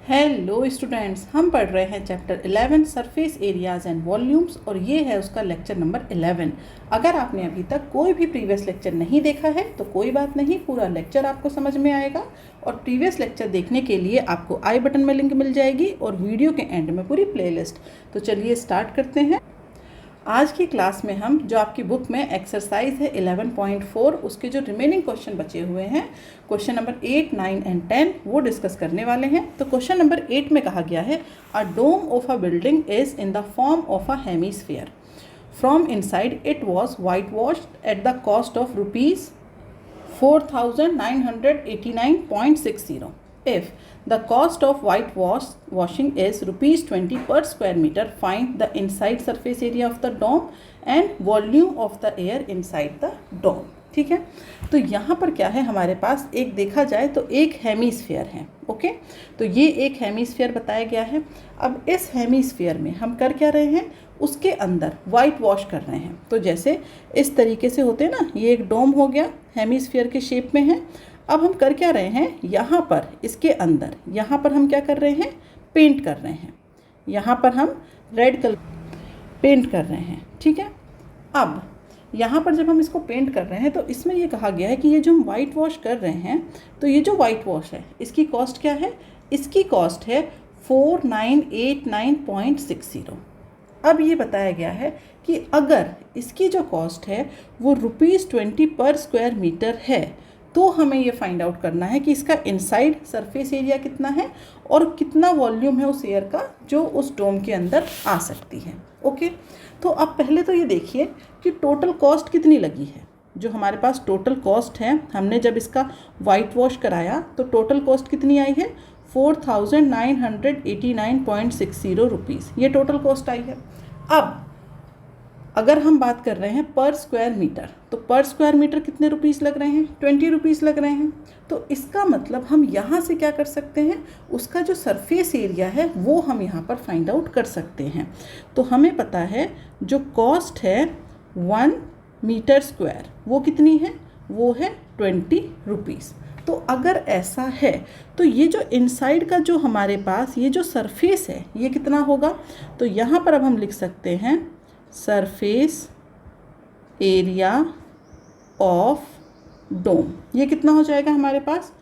Hello students, हम पढ़ रहे हैं chapter 11 surface areas and volumes और ये है उसका लेक्चर नंबर 11। अगर आपने अभी तक कोई भी प्रीवियस लेक्चर नहीं देखा है तो कोई बात नहीं, पूरा लेक्चर आपको समझ में आएगा। और प्रीवियस लेक्चर देखने के लिए आपको आई बटन में लिंक मिल जाएगी और वीडियो के एंड में पूरी प्लेलिस्ट। तो चलिए स्टार्ट करते हैं। आज की क्लास में हम जो आपकी बुक में एक्सरसाइज है 11.4 उसके जो रिमेनिंग क्वेश्चन बचे हुए हैं, क्वेश्चन नंबर 8, 9 एंड 10 वो डिस्कस करने वाले हैं। तो क्वेश्चन नंबर 8 में कहा गया है a dome of a building is in the form of a hemisphere. From inside it was white washed at the cost of rupees 4,989.60. If the cost of whitewashing is rupees 20 per square meter, find the inside surface area of the dome and volume of the air inside the dome. ठीक है, तो यहाँ पर क्या है हमारे पास, एक देखा जाए तो एक हेमीस्फीयर है। ओके, तो ये एक हेमीस्फीयर बताया गया है। अब इस हेमीस्फीयर में हम कर क्या रहे हैं, उसके अंदर वाइट वॉश कर रहे हैं। तो जैसे इस तरीके से होते हैं ना, ये एक डोम हो गया, हेमीस्फीयर के शेप में है। अब हम कर क्या रहे हैं, यहाँ पर इसके अंदर यहाँ पर हम क्या कर रहे हैं, पेंट कर रहे हैं। यहाँ पर हम रेड कलर पेंट कर रहे हैं। ठीक है, अब यहाँ पर जब हम इसको पेंट कर रहे हैं तो इसमें ये कहा गया है कि ये जो हम वाइट वॉश कर रहे हैं, तो ये जो वाइट वॉश है इसकी कॉस्ट क्या है, इसकी कॉस्ट है 4,989.60। अब ये बताया गया है कि अगर इसकी जो कॉस्ट है वो ₹20 पर स्क्वायर मीटर है तो हमें ये फाइंड आउट करना है कि इसका इनसाइड सरफेस एरिया कितना है और कितना वॉल्यूम है उस एयर का जो उस डोम के अंदर आ सकती है। ओके, तो अब पहले तो ये देखिए कि टोटल कॉस्ट कितनी लगी है। जो हमारे पास टोटल कॉस्ट है, हमने जब इसका वाइट वॉश कराया तो टोटल कॉस्ट कितनी आई है, 4,989.60 रुपीज़, ये टोटल कॉस्ट आई है। अब अगर हम बात कर रहे हैं पर स्क्वायर मीटर, तो पर स्क्वायर मीटर कितने रुपीज़ लग रहे हैं, 20 रुपीज़ लग रहे हैं। तो इसका मतलब हम यहाँ से क्या कर सकते हैं, उसका जो सरफेस एरिया है वो हम यहाँ पर फाइंड आउट कर सकते हैं। तो हमें पता है जो कॉस्ट है 1 मीटर स्क्वायर वो कितनी है, वो है 20 रुपीज़। तो अगर ऐसा है तो ये जो इनसाइड का जो हमारे पास ये जो सरफेस है ये कितना होगा, तो यहाँ पर अब हम लिख सकते हैं सरफेस एरिया ऑफ डोम, ये कितना हो जाएगा हमारे पास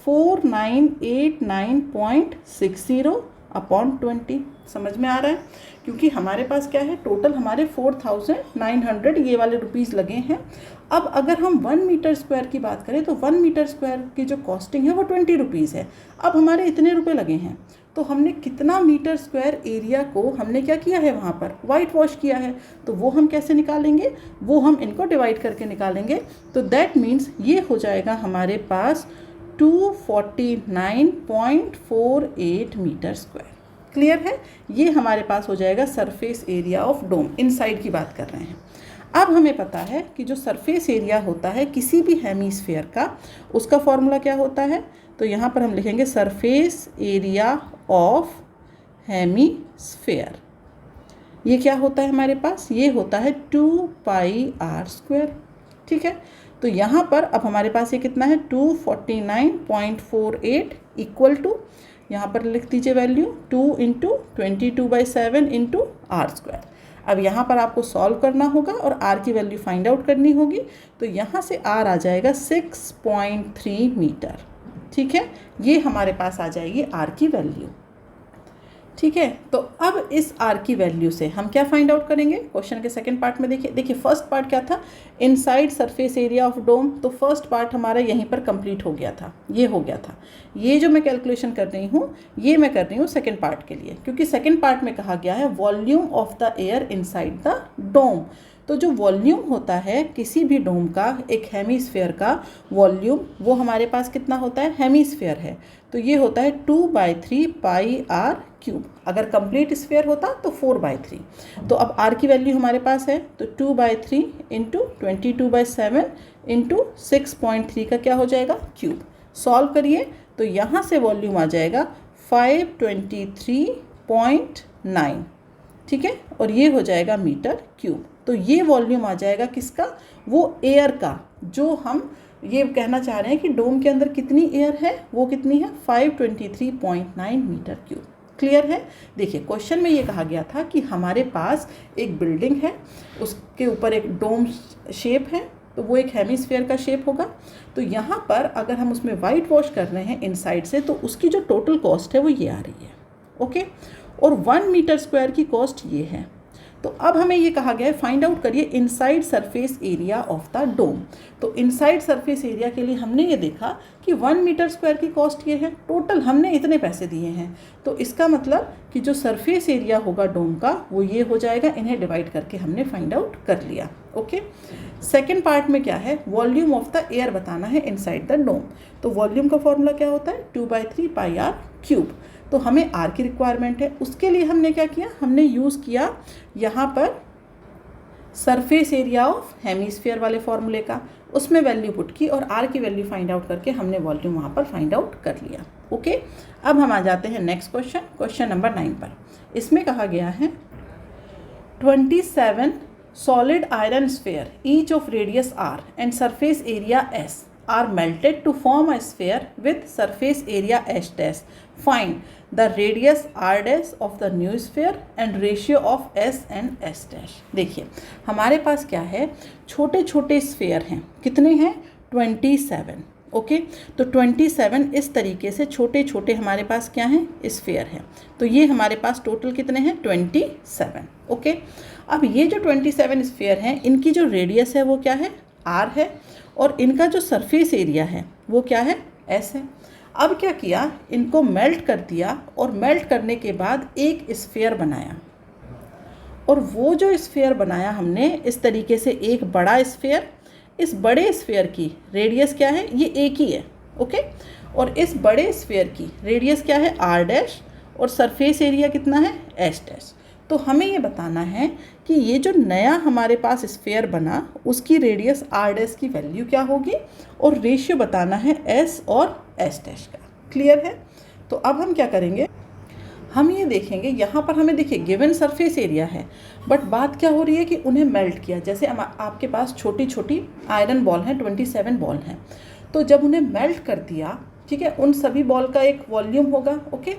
4,989.60 अपॉन 20। समझ में आ रहा है, क्योंकि हमारे पास क्या है, टोटल हमारे 4,900 ये वाले रुपीज़ लगे हैं। अब अगर हम 1 मीटर स्क्वायर की बात करें तो 1 मीटर स्क्वायर की जो कॉस्टिंग है वो 20 रुपीज़ है। अब हमारे इतने रुपए लगे हैं तो हमने कितना मीटर स्क्वायर एरिया को हमने क्या किया है, वहाँ पर वाइट वॉश किया है। तो वो हम कैसे निकालेंगे, वो हम इनको डिवाइड करके निकालेंगे। तो दैट मीन्स ये हो जाएगा हमारे पास 249.48 मीटर स्क्वायर। क्लियर है, ये हमारे पास हो जाएगा surface area of dome, inside की बात कर रहे हैं। अब हमें पता है कि जो सरफेस एरिया होता है किसी भी हेमीस्फीयर का, उसका फॉर्मूला क्या होता है, तो यहाँ पर हम लिखेंगे सरफेस एरिया ऑफ हेमीस्फीयर। ये क्या होता है हमारे पास, ये होता है 2πr²। ठीक है, तो यहाँ पर अब हमारे पास ये कितना है 249.48 इक्वल टू, यहाँ पर लिख दीजिए वैल्यू 2 × 22/7 × r²। अब यहाँ पर आपको सॉल्व करना होगा और r की वैल्यू फाइंड आउट करनी होगी। तो यहाँ से r आ जाएगा 6.3 मीटर। ठीक है, ये हमारे पास आ जाएगी r की वैल्यू। ठीक है, तो अब इस r की वैल्यू से हम क्या फाइंड आउट करेंगे, क्वेश्चन के सेकंड पार्ट में देखिए फर्स्ट पार्ट क्या था, inside surface area of dome. तो फर्स्ट पार्ट हमारा यहीं पर कंप्लीट हो गया था, ये हो गया था। ये जो मैं कैलकुलेशन कर रही हूँ ये मैं कर रही हूँ सेकंड पार्ट के लिए, क्योंकि सेकंड पार्ट में कहा गया है volume of the air inside the dome. तो जो वॉल्यूम होता है किसी भी डोम का, एक हेमीस्फीयर का वॉल्यूम, वो हमारे पास कितना होता है, हेमीस्फीयर है तो ये होता है 2/3πr³। अगर कंप्लीट स्फीयर होता तो 4/3। तो अब r की वैल्यू हमारे पास है, तो 2/3 × 22/7 × 6.3 का क्या हो जाएगा, क्यूब। सॉल्व करिए तो यहाँ से वॉल्यूम आ जाएगा 523.9। ठीक है, और ये हो जाएगा मीटर क्यूब। तो ये वॉल्यूम आ जाएगा किसका, वो एयर का जो हम ये कहना चाह रहे हैं कि डोम के अंदर कितनी एयर है, वो कितनी है 523.9 मीटर क्यूब। क्लियर है। देखिए क्वेश्चन में ये कहा गया था कि हमारे पास एक बिल्डिंग है, उसके ऊपर एक डोम शेप है, तो वो एक हेमिस्फीयर का शेप होगा। तो यहाँ पर अगर हम उसमें वाइट वॉश कर रहे हैं इनसाइड से, तो उसकी जो टोटल कॉस्ट है वो ये आ रही है। ओके, और 1 मीटर स्क्वायर की कॉस्ट ये है। तो अब हमें ये कहा गया है फाइंड आउट करिए inside surface area of the dome. तो इनसाइड सरफेस एरिया के लिए हमने ये देखा कि 1 मीटर स्क्वायर की कॉस्ट ये है, टोटल हमने इतने पैसे दिए हैं, तो इसका मतलब कि जो सरफेस एरिया होगा डोम का वो ये हो जाएगा। इन्हें डिवाइड करके हमने फाइंड आउट कर लिया। ओके, सेकेंड पार्ट में क्या है, वॉल्यूम ऑफ द एयर बताना है इनसाइड द डोम। तो वॉल्यूम का फॉर्मूला क्या होता है 2/3 पाई आर क्यूब। तो हमें आर की रिक्वायरमेंट है, उसके लिए हमने क्या किया, हमने यूज़ किया यहाँ पर सरफेस एरिया ऑफ हेमिस्फीयर वाले फॉर्मूले का, उसमें वैल्यू पुट की और आर की वैल्यू फाइंड आउट करके हमने वॉल्यूम वहाँ पर फाइंड आउट कर लिया। ओके, अब हम आ जाते हैं नेक्स्ट क्वेश्चन, क्वेश्चन नंबर 9 पर। इसमें कहा गया है 27 solid iron sphere each of radius r and surface area s are melted to form a sphere with surface area s dash. Find the radius r dash of the new sphere and ratio of s and s dash. देखिए हमारे पास क्या है, छोटे छोटे sphere हैं, कितने हैं 27। Okay, तो 27 इस तरीके से छोटे छोटे हमारे पास क्या हैं स्फेयर हैं। तो ये हमारे पास टोटल कितने हैं 27। ओके, अब ये जो 27 स्फेयर हैं इनकी जो रेडियस है वो क्या है r है, और इनका जो सरफेस एरिया है वो क्या है s है। अब क्या किया, इनको मेल्ट कर दिया और मेल्ट करने के बाद एक स्फेयर बनाया, और वो जो स्फेयर बनाया हमने इस तरीके से एक बड़ा स्फेयर, इस बड़े स्फेयर की रेडियस क्या है, ये एक ही है। ओके, और इस बड़े स्फेयर की रेडियस क्या है r डैश, और सरफेस एरिया कितना है s डैश। तो हमें ये बताना है कि ये जो नया हमारे पास स्फेयर बना उसकी रेडियस r डैश की वैल्यू क्या होगी, और रेशियो बताना है s और s डैश का। क्लियर है। तो अब हम क्या करेंगे, हम ये देखेंगे यहाँ पर हमें देखिए गिवन सरफेस एरिया है, बट बात क्या हो रही है कि उन्हें मेल्ट किया। जैसे आपके पास छोटी छोटी आयरन बॉल हैं, 27 बॉल हैं, तो जब उन्हें मेल्ट कर दिया, ठीक है, उन सभी बॉल का एक वॉल्यूम होगा। ओके,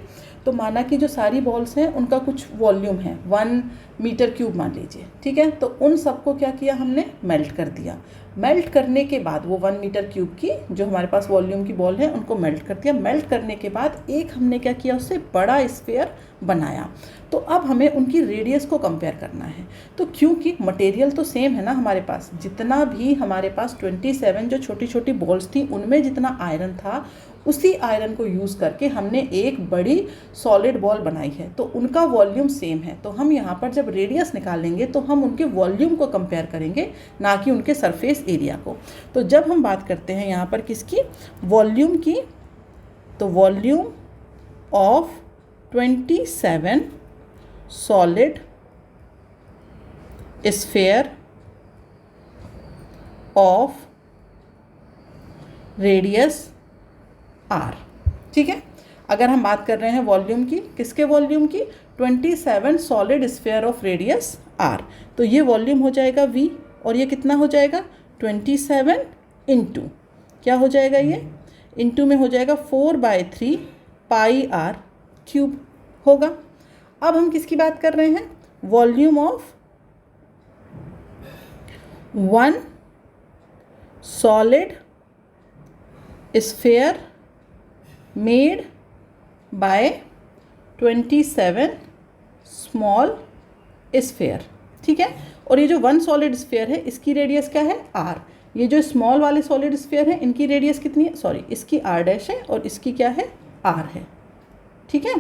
तो माना कि जो सारी बॉल्स हैं उनका कुछ वॉल्यूम है 1 मीटर क्यूब मान लीजिए, ठीक है। तो उन सबको क्या किया हमने, मेल्ट कर दिया। मेल्ट करने के बाद वो 1 मीटर क्यूब की जो हमारे पास वॉल्यूम की बॉल है उनको मेल्ट कर दिया। मेल्ट करने के बाद एक हमने क्या किया, उससे बड़ा स्फेयर बनाया। तो अब हमें उनकी रेडियस को कंपेयर करना है। तो क्योंकि मटेरियल तो सेम है ना हमारे पास, जितना भी हमारे पास 27 जो छोटी छोटी बॉल्स थी उनमें जितना आयरन था उसी आयरन को यूज़ करके हमने एक बड़ी सॉलिड बॉल बनाई है, तो उनका वॉल्यूम सेम है। तो हम यहाँ पर जब रेडियस निकालेंगे तो हम उनके वॉल्यूम को कंपेयर करेंगे, ना कि उनके सरफेस एरिया को। तो जब हम बात करते हैं यहाँ पर किसकी, वॉल्यूम की, तो volume of 27 solid sphere of radius r, ठीक है। अगर हम बात कर रहे हैं वॉल्यूम की, किसके वॉल्यूम की, 27 solid sphere of radius r, तो ये वॉल्यूम हो जाएगा v, और ये कितना हो जाएगा 27 इंटू क्या हो जाएगा, ये इंटू में हो जाएगा 4/3 पाई आर क्यूब होगा। अब हम किसकी बात कर रहे हैं, volume of 1 solid sphere made by 27 small sphere, ठीक है। और ये जो 1 सॉलिड स्फेयर है इसकी रेडियस क्या है r, ये जो स्मॉल वाले सॉलिड स्फेयर है इनकी रेडियस कितनी है, सॉरी इसकी r डैश है और इसकी क्या है r है, ठीक है।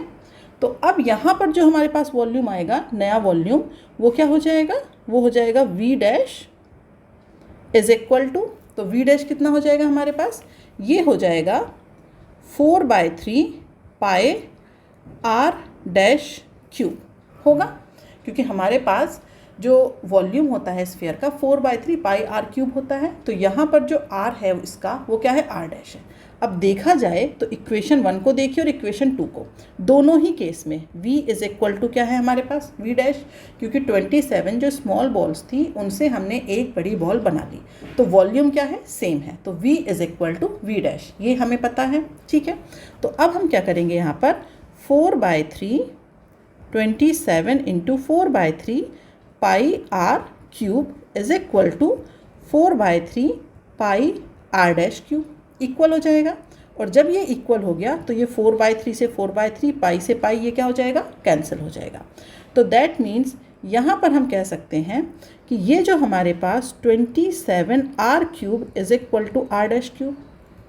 तो अब यहाँ पर जो हमारे पास वॉल्यूम आएगा, नया वॉल्यूम, वो क्या हो जाएगा, वो हो जाएगा v dash is equal to, तो v डैश कितना हो जाएगा हमारे पास, ये हो जाएगा 4/3 पाई r डैश क्यूब होगा, क्योंकि हमारे पास जो वॉल्यूम होता है स्फीयर का 4/3 पाई r क्यूब होता है। तो यहाँ पर जो r है इसका वो क्या है r डैश है। अब देखा जाए तो इक्वेशन 1 को देखिए और इक्वेशन 2 को, दोनों ही केस में v इज इक्वल टू क्या है हमारे पास v डैश, क्योंकि 27 जो स्मॉल बॉल्स थी उनसे हमने एक बड़ी बॉल बना ली, तो वॉल्यूम क्या है, सेम है, तो v is equal to v dash, ये हमें पता है। ठीक है, तो अब हम क्या करेंगे यहाँ पर 4/3 27 into 4/3 pi r cube is equal to 4/3 pi r dash cube equal हो जाएगा। और जब ये इक्वल हो गया तो ये 4/3 से 4/3 पाई से पाई ये क्या हो जाएगा, कैंसिल हो जाएगा। तो दैट मीन्स यहाँ पर हम कह सकते हैं कि ये जो हमारे पास 27 r cube is equal to r dash cube.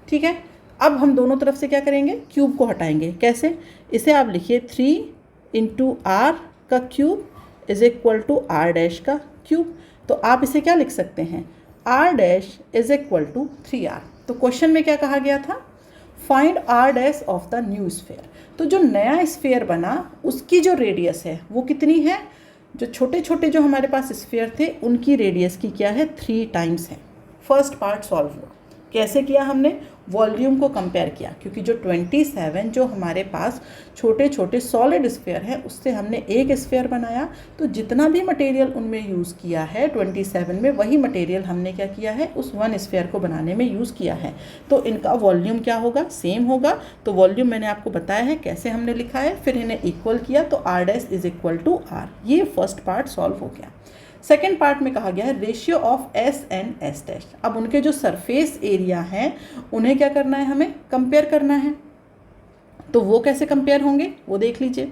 ठीक है, अब हम दोनों तरफ से क्या करेंगे, क्यूब को हटाएंगे। कैसे, इसे आप लिखिए 3 इंटू r का cube is equal to r dash का क्यूब। तो आप इसे क्या लिख सकते हैं, r dash is equal to 3r। तो क्वेश्चन में क्या कहा गया था, find r dash of the new sphere. तो जो नया स्फीयर बना उसकी जो रेडियस है वो कितनी है, जो छोटे छोटे जो हमारे पास स्फीयर थे उनकी रेडियस की क्या है, 3 टाइम्स है। फर्स्ट पार्ट सॉल्व हुआ, कैसे किया हमने, वॉल्यूम को कंपेयर किया, क्योंकि जो 27 जो हमारे पास छोटे छोटे सॉलिड स्फीयर हैं उससे हमने एक स्फीयर बनाया, तो जितना भी मटेरियल उनमें यूज़ किया है 27 में वही मटेरियल हमने क्या किया है, उस वन स्फीयर को बनाने में यूज़ किया है। तो इनका वॉल्यूम क्या होगा, सेम होगा। तो वॉल्यूम मैंने आपको बताया है कैसे हमने लिखा है, फिर इन्हें इक्वल किया तो r dash is equal to r। ये फर्स्ट पार्ट सॉल्व हो गया। सेकेंड पार्ट में कहा गया है ratio of s and s dash. अब उनके जो सरफेस एरिया हैं उन्हें क्या करना है, हमें कंपेयर करना है। तो वो कैसे कंपेयर होंगे वो देख लीजिए।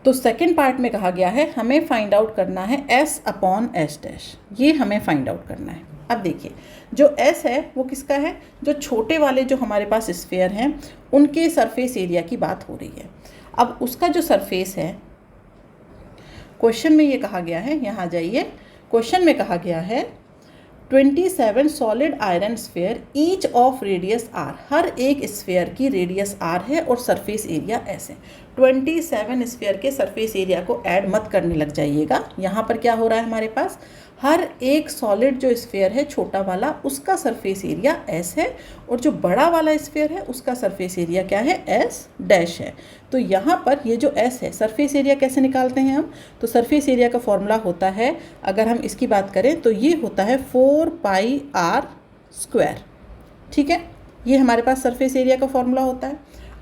तो सेकेंड पार्ट में कहा गया है हमें फाइंड आउट करना है s अपॉन s डैश, ये हमें फाइंड आउट करना है। अब देखिए जो s है वो किसका है, जो छोटे वाले जो हमारे पास स्फीयर हैं उनके सरफेस एरिया की बात हो रही है। अब उसका जो सरफेस है, क्वेश्चन में ये कहा गया है, यहाँ जाइए, क्वेश्चन में कहा गया है 27 solid iron sphere each of radius r, हर एक स्फीयर की रेडियस r है और सरफेस एरिया s है। 27 स्फीयर के सरफेस एरिया को ऐड मत करने लग जाइएगा। यहाँ पर क्या हो रहा है, हमारे पास हर एक सॉलिड जो स्फीयर है छोटा वाला उसका सरफेस एरिया s है, और जो बड़ा वाला स्फीयर है उसका सरफेस एरिया क्या है, s डैश है। तो यहाँ पर ये जो s है, सरफेस एरिया कैसे निकालते हैं हम, तो सरफेस एरिया का फॉर्मूला होता है, अगर हम इसकी बात करें तो ये होता है 4πr स्क्वायर। ठीक है, ये हमारे पास सरफेस एरिया का फॉर्मूला होता है।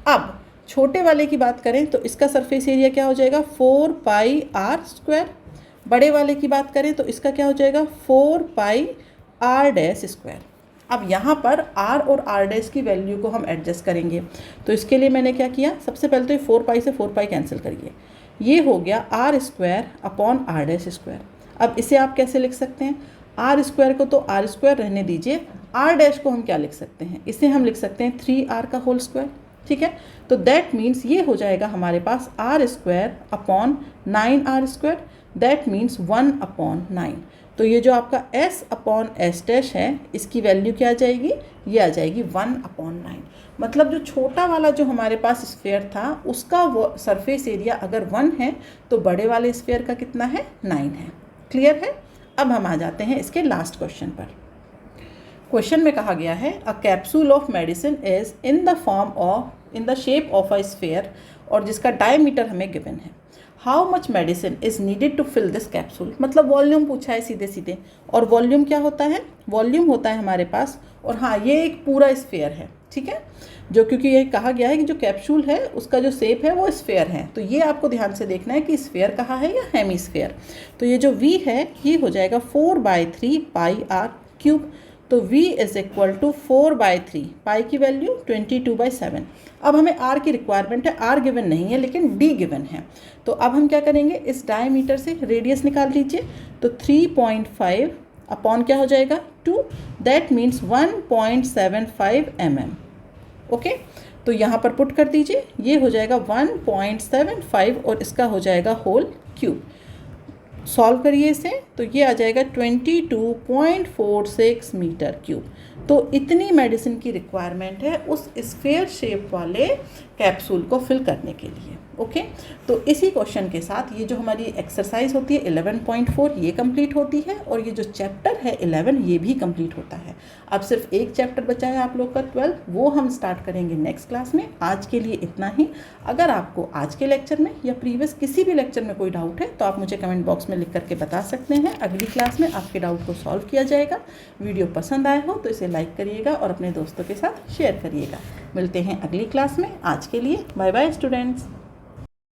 अब छोटे वाले की बात करें तो इसका सरफेस एरिया क्या हो जाएगा, 4πr स्क्वायर। बड़े वाले की बात करें तो इसका क्या हो जाएगा, 4πr डैश स्क्वायर। अब यहाँ पर r और r डैश की वैल्यू को हम एडजस्ट करेंगे। तो इसके लिए मैंने क्या किया, सबसे पहले तो ये 4π से 4π कैंसिल करिए, ये हो गया r square upon r dash square. अब इसे आप कैसे लिख सकते हैं, r स्क्वायर को तो r स्क्वायर रहने दीजिए, r डैश को हम क्या लिख सकते हैं, इसे हम लिख सकते हैं 3r का होल स्क्वायर। ठीक है, तो दैट मीन्स ये हो जाएगा हमारे पास r square upon 9r square, that means 1/9। तो ये जो आपका s अपॉन s डैश है इसकी वैल्यू क्या आ जाएगी, ये आ जाएगी 1/9। मतलब जो छोटा वाला जो हमारे पास स्फीयर था उसका वो सरफेस एरिया अगर 1 है तो बड़े वाले स्फीयर का कितना है, 9 है। क्लियर है। अब हम आ जाते हैं इसके लास्ट क्वेश्चन पर। क्वेश्चन में कहा गया है a capsule of medicine is in the shape of a sphere, और जिसका डायमीटर हमें गिवन है। How much medicine is needed to fill this capsule, मतलब वॉल्यूम पूछा है सीधे सीधे। और वॉल्यूम क्या होता है, वॉल्यूम होता है हमारे पास, और हाँ ये एक पूरा स्फीयर है। ठीक है, जो क्योंकि ये कहा गया है कि जो कैप्सूल है उसका जो शेप है वो स्फीयर है, तो ये आपको ध्यान से देखना है कि स्फीयर कहाँ है या हेमीस्फीयर। तो ये जो v है ये हो जाएगा 4/3 पाई r क्यूब। तो v इज इक्वल टू 4/3, पाई की वैल्यू 22/7। अब हमें r की रिक्वायरमेंट है, r गिवन नहीं है लेकिन d गिवन है। तो अब हम क्या करेंगे, इस डायमीटर से रेडियस निकाल लीजिए। तो 3.5 अपॉन क्या हो जाएगा 2, दैट मीन्स 1.75 mm। ओके, तो यहाँ पर पुट कर दीजिए, ये हो जाएगा 1.75 और इसका हो जाएगा होल क्यूब। सॉल्व करिए इसे तो ये आ जाएगा 22.46 मीटर क्यूब। तो इतनी मेडिसिन की रिक्वायरमेंट है उस स्फीयर शेप वाले कैप्सूल को फिल करने के लिए। ओके, तो इसी क्वेश्चन के साथ ये जो हमारी एक्सरसाइज होती है 11.4 ये कंप्लीट होती है और ये जो चैप्टर है 11 ये भी कंप्लीट होता है। अब सिर्फ एक चैप्टर बचा है आप लोग का 12, वो हम स्टार्ट करेंगे नेक्स्ट क्लास में। आज के लिए इतना ही। अगर आपको आज के लेक्चर में या प्रीवियस किसी भी लेक्चर में कोई डाउट है तो आप मुझे कमेंट बॉक्स में लिख करके बता सकते हैं। अगली क्लास में आपके डाउट को सॉल्व किया जाएगा। वीडियो पसंद आया हो तो इसे लाइक करिएगा और अपने दोस्तों के साथ शेयर करिएगा। मिलते हैं अगली क्लास में। आज के लिए बाय बाय स्टूडेंट्स।